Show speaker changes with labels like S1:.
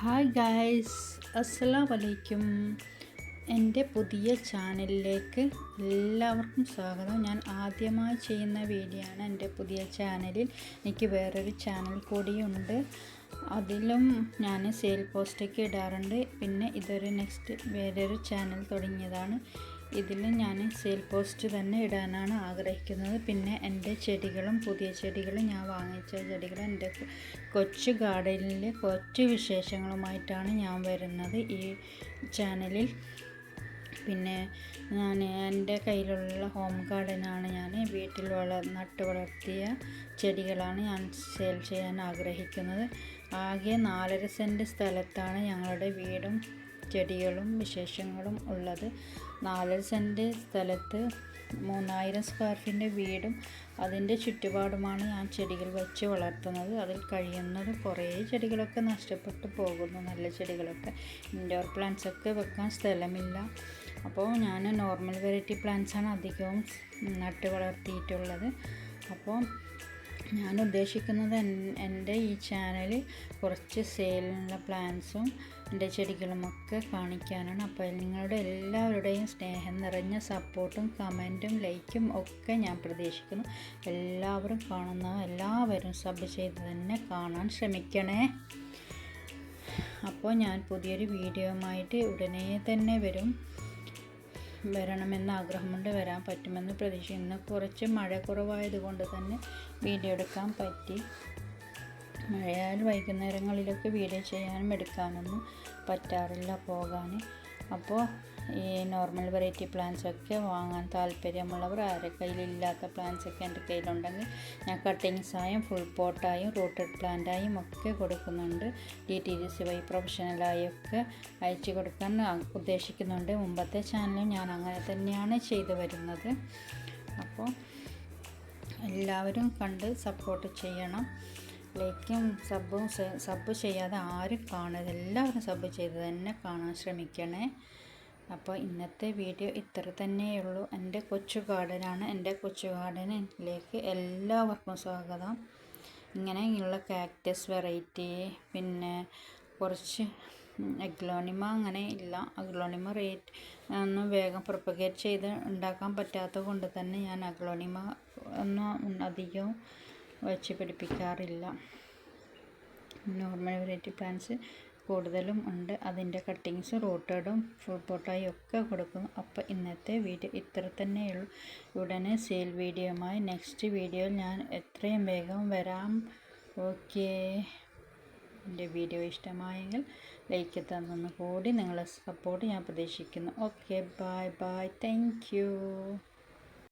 S1: Hi guys, അസ്സലാമലൈക്കും. എൻ്റെ പുതിയ ചാനലിലേക്ക് എല്ലാവർക്കും സ്വാഗതം. ഞാൻ ആദ്യമായി ചെയ്യുന്ന വീഡിയോ ആണ്. എൻ്റെ പുതിയ ചാനലിൽ എനിക്ക് വേറൊരു ചാനൽ കൂടിയുണ്ട്. അതിലും ഞാൻ സെയിൽ പോസ്റ്റൊക്കെ ഇടാറുണ്ട്. പിന്നെ ഇതൊരു വേറൊരു ചാനൽ തുടങ്ങിയതാണ്. ഇതിൽ ഞാൻ സെയിൽ പോസ്റ്റ് തന്നെ ഇടാനാണ് ആഗ്രഹിക്കുന്നത്. പിന്നെ എൻ്റെ ചെടികളും പുതിയ ചെടികളും ഞാൻ വാങ്ങിച്ച ചെടികളും എൻ്റെ കൊച്ചു ഗാർഡനിലെ കൊച്ചു വിശേഷങ്ങളുമായിട്ടാണ് ഞാൻ വരുന്നത് ഈ ചാനലിൽ. പിന്നെ ഞാൻ എൻ്റെ കയ്യിലുള്ള ഹോം ഗാർഡനാണ്. ഞാൻ വീട്ടിൽ നട്ട് വളർത്തിയ ചെടികളാണ് ഞാൻ സെയിൽ ചെയ്യാൻ ആഗ്രഹിക്കുന്നത്. ആകെ 4.5 സെൻറ്റ് സ്ഥലത്താണ് ഞങ്ങളുടെ വീടും ചെടികളും വിശേഷങ്ങളും ഉള്ളത്. 4 സെൻറ്റ് സ്ഥലത്ത് 3000 സ്ക്വയർ ഫീറ്റിൻ്റെ വീടും അതിൻ്റെ ചുറ്റുപാടുമാണ് ഞാൻ ചെടികൾ വെച്ച് വളർത്തുന്നത്. അതിൽ കഴിയുന്നത് കുറേ ചെടികളൊക്കെ നഷ്ടപ്പെട്ടു പോകുന്നു. നല്ല ചെടികളൊക്കെ, ഇൻഡോർ പ്ലാന്റ്സൊക്കെ വെക്കാൻ സ്ഥലമില്ല. അപ്പോൾ ഞാൻ നോർമൽ വെറൈറ്റി പ്ലാന്റ്സാണ് അധികവും നട്ട് വളർത്തിയിട്ടുള്ളത്. അപ്പോൾ ഞാൻ ഉദ്ദേശിക്കുന്നത് എൻ്റെ ഈ ചാനൽ കുറച്ച് സെയിലിനുള്ള പ്ലാന്റ്സും എൻ്റെ ചെടികളുമൊക്കെ കാണിക്കാനാണ്. അപ്പോൾ നിങ്ങളുടെ എല്ലാവരുടെയും സ്നേഹം നിറഞ്ഞ സപ്പോർട്ടും കമൻറ്റും ലൈക്കും ഒക്കെ ഞാൻ പ്രതീക്ഷിക്കുന്നു. എല്ലാവരും എല്ലാവരും സബ് ചെയ്ത് തന്നെ കാണാൻ ശ്രമിക്കണേ. അപ്പോൾ ഞാൻ പുതിയൊരു വീഡിയോയുമായിട്ട് ഉടനെ തന്നെ വരണമെന്ന് ആഗ്രഹമുണ്ട്. വരാൻ പറ്റുമെന്ന് പ്രതീക്ഷിക്കുന്നു. കുറച്ച് മഴ കുറവായതുകൊണ്ട് തന്നെ വീഡിയോ എടുക്കാൻ പറ്റി. മഴയാൽ വൈകുന്നേരങ്ങളിലൊക്കെ വീഡിയോ ചെയ്യാനും എടുക്കാനൊന്നും പറ്റാറില്ല പോകാൻ. അപ്പോൾ ഈ നോർമൽ വെറൈറ്റി പ്ലാന്റ്സൊക്കെ വാങ്ങാൻ താല്പര്യമുള്ളവർ, ആരുടെ കയ്യിലില്ലാത്ത പ്ലാന്റ്സൊക്കെ എൻ്റെ കയ്യിലുണ്ടെങ്കിൽ ഞാൻ കട്ടിങ്സായും ഫുൾ പോട്ടായും റൂട്ടഡ് പ്ലാന്റായും ഒക്കെ കൊടുക്കുന്നുണ്ട്. DTGC വഴി പ്രൊഫഷണലായൊക്കെ അയച്ചു കൊടുക്കാൻ ഉദ്ദേശിക്കുന്നുണ്ട്. മുമ്പത്തെ ചാനലും ഞാൻ അങ്ങനെ തന്നെയാണ് ചെയ്തു വരുന്നത്. അപ്പോൾ എല്ലാവരും കണ്ട് സപ്പോർട്ട് ചെയ്യണം. ലൈക്കും സബ് ചെയ്യാതെ ആരും കാണരുത്. എല്ലാവരും സബ് ചെയ്ത് തന്നെ കാണാൻ ശ്രമിക്കണേ. അപ്പോൾ ഇന്നത്തെ വീഡിയോ ഇത്ര തന്നെയുള്ളൂ. എൻ്റെ കൊച്ചു ഗാർഡനാണ്. എൻ്റെ കൊച്ചു ഗാർഡനിലേക്ക് എല്ലാവർക്കും സ്വാഗതം. ഇങ്ങനെയുള്ള കാക്ടസ് വെറൈറ്റി, പിന്നെ കുറച്ച് അഗ്ലോണിമ അങ്ങനെ ഇല്ല. അഗ്ലോണിമ ഒന്നും വേഗം പ്രൊപ്പഗേറ്റ് ചെയ്ത് ഉണ്ടാക്കാൻ പറ്റാത്തത് കൊണ്ട് തന്നെ ഞാൻ അഗ്ലോണിമ ഒന്നും അധികം വെച്ച് പിടിപ്പിക്കാറില്ല. നോർമൽ വെറൈറ്റി പ്ലാന്റ്സ് കൂടുതലും ഉണ്ട്. അതിൻ്റെ കട്ടിങ്സ് റൂട്ടഡും ഫുൾ പോട്ടായി ഒക്കെ കൊടുക്കുന്നു. അപ്പോൾ ഇന്നത്തെ വീഡിയോ ഇത്ര തന്നെയുള്ളൂ. ഉടനെ സെയിൽ വീഡിയോയുമായി നെക്സ്റ്റ് വീഡിയോയിൽ ഞാൻ എത്രയും വേഗം വരാം. ഓക്കേ. എൻ്റെ വീഡിയോ ഇഷ്ടമായെങ്കിൽ ലൈക്ക് തന്നു കൂടി നിങ്ങളെ സപ്പോർട്ട് ഞാൻ പ്രതീക്ഷിക്കുന്നു. Okay, bye bye, thank you.